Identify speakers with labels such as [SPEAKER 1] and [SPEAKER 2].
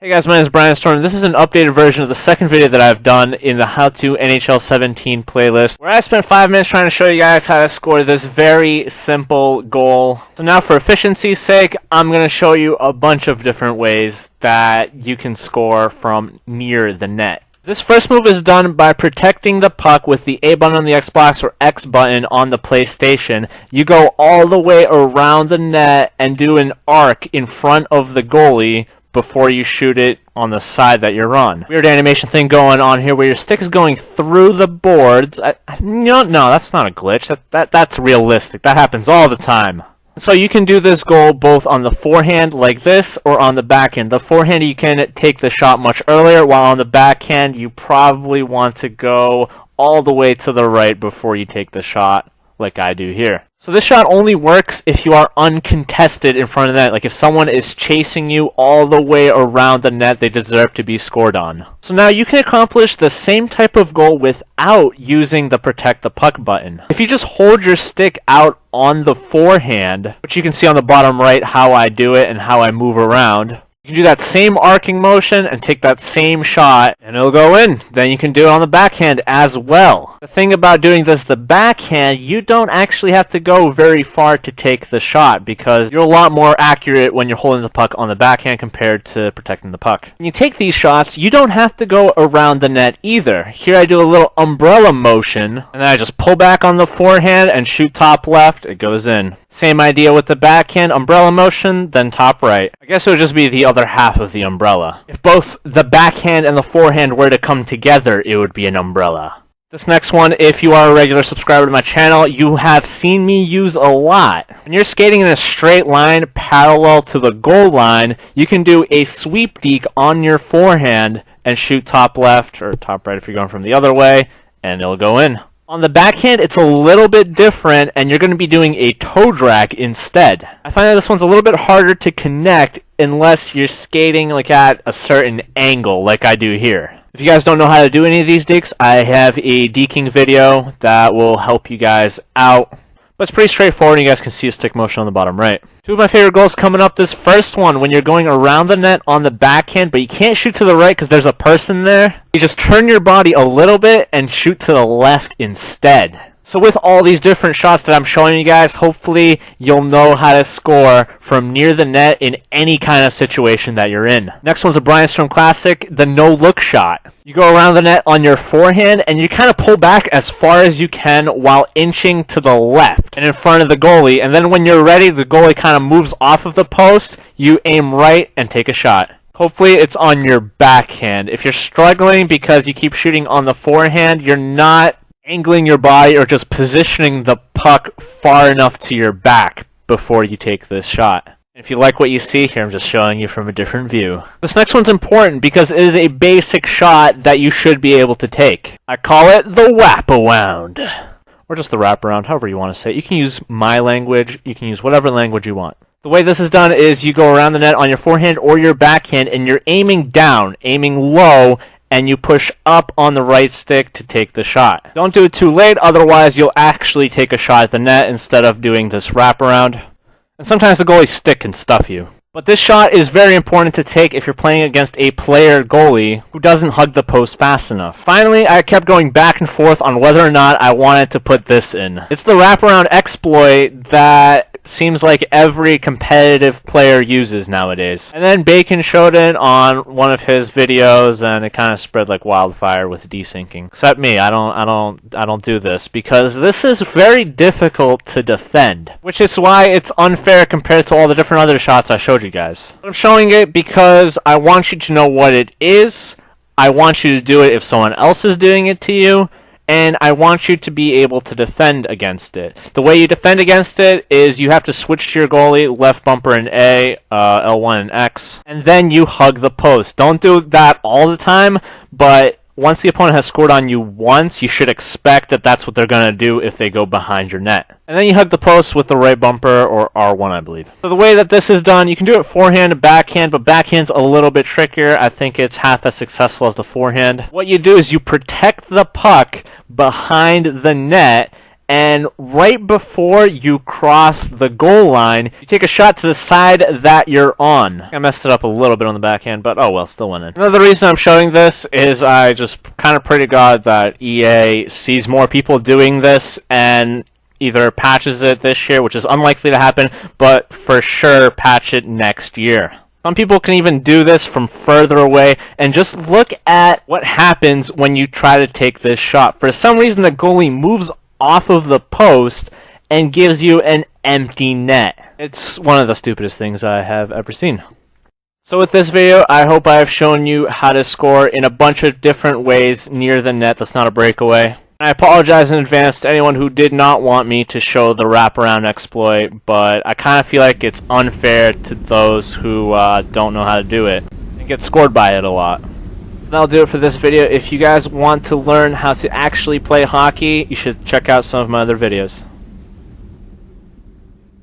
[SPEAKER 1] Hey guys, my name is Brian Storm. This is an updated version of the second video that I've done in the How to NHL 17 playlist, where I spent 5 minutes trying to show you guys how to score this very simple goal. So now for efficiency's sake, I'm going to show you a bunch of different ways that you can score from near the net. This first move is done by protecting the puck with the A button on the Xbox or X button on the PlayStation. You go all the way around the net and do an arc in front of the goalie before you shoot it on the side that you're on. Weird animation thing going on here where your stick is going through the boards. No, that's not a glitch. That's realistic. That happens all the time. So you can do this goal both on the forehand like this or on the backhand. The forehand you can take the shot much earlier, while on the backhand you probably want to go all the way to the right before you take the shot like I do here. So this shot only works if you are uncontested in front of the net. Like if someone is chasing you all the way around the net, they deserve to be scored on. So now you can accomplish the same type of goal without using the protect the puck button. If you just hold your stick out on the forehand, which you can see on the bottom right how I do it and how I move around, you can do that same arcing motion and take that same shot and it'll go in. Then you can do it on the backhand as well. The thing about doing this the backhand, you don't actually have to go very far to take the shot because you're a lot more accurate when you're holding the puck on the backhand compared to protecting the puck. When you take these shots, you don't have to go around the net either. Here I do a little umbrella motion and then I just pull back on the forehand and shoot top left, it goes in. Same idea with the backhand, umbrella motion, then top right. I guess it would just be the other half of the umbrella. If both the backhand and the forehand were to come together, it would be an umbrella. This next one, if you are a regular subscriber to my channel, you have seen me use a lot. When you're skating in a straight line parallel to the goal line, you can do a sweep deke on your forehand and shoot top left, or top right if you're going from the other way, and it'll go in. On the backhand, it's a little bit different, and you're going to be doing a toe drag instead. I find that this one's a little bit harder to connect unless you're skating like at a certain angle, like I do here. If you guys don't know how to do any of these dekes, I have a deking video that will help you guys out. But it's pretty straightforward, and you guys can see a stick motion on the bottom right. Two of my favorite goals coming up. This first one, when you're going around the net on the backhand, but you can't shoot to the right because there's a person there. You just turn your body a little bit and shoot to the left instead. So with all these different shots that I'm showing you guys, hopefully you'll know how to score from near the net in any kind of situation that you're in. Next one's a Brian Storm classic, the no-look shot. You go around the net on your forehand and you kind of pull back as far as you can while inching to the left and in front of the goalie. And then when you're ready, the goalie kind of moves off of the post, you aim right and take a shot. Hopefully it's on your backhand. If you're struggling because you keep shooting on the forehand, you're not angling your body or just positioning the puck far enough to your back before you take this shot. If you like what you see here, I'm just showing you from a different view. This next one's important because it is a basic shot that you should be able to take. I call it the Wraparound. Or just the Wraparound, however you want to say it. You can use my language, you can use whatever language you want. The way this is done is you go around the net on your forehand or your backhand and you're aiming down, aiming low, and you push up on the right stick to take the shot. Don't do it too late, otherwise you'll actually take a shot at the net instead of doing this wraparound. And sometimes the goalie's stick can stuff you. But this shot is very important to take if you're playing against a player goalie who doesn't hug the post fast enough. Finally, I kept going back and forth on whether or not I wanted to put this in. It's the wraparound exploit that seems like every competitive player uses nowadays. And then Bacon showed it on one of his videos and it kind of spread like wildfire with desyncing. Except me, I don't do this because this is very difficult to defend, which is why it's unfair compared to all the different other shots I showed you guys. I'm showing it because I want you to know what it is. I want you to do it if someone else is doing it to you. And I want you to be able to defend against it. The way you defend against it is you have to switch to your goalie, left bumper and A, L1 and X, and then you hug the post. Don't do that all the time, but once the opponent has scored on you once, you should expect that that's what they're going to do if they go behind your net. And then you hug the post with the right bumper, or R1 I believe. So the way that this is done, you can do it forehand and backhand, but backhand's a little bit trickier. I think it's half as successful as the forehand. What you do is you protect the puck behind the net and right before you cross the goal line, you take a shot to the side that you're on. I messed it up a little bit on the backhand, but oh well, still went in. Another reason I'm showing this is I just kind of pray to God that EA sees more people doing this and either patches it this year, which is unlikely to happen, but for sure patch it next year. Some people can even do this from further away, and just look at what happens when you try to take this shot. For some reason, the goalie moves off of the post and gives you an empty net. It's one of the stupidest things I have ever seen. So with this video, I hope I have shown you how to score in a bunch of different ways near the net that's not a breakaway. I apologize in advance to anyone who did not want me to show the wraparound exploit, but I kind of feel like it's unfair to those who don't know how to do it and get scored by it a lot. So that'll do it for this video. If you guys want to learn how to actually play hockey, you should check out some of my other videos.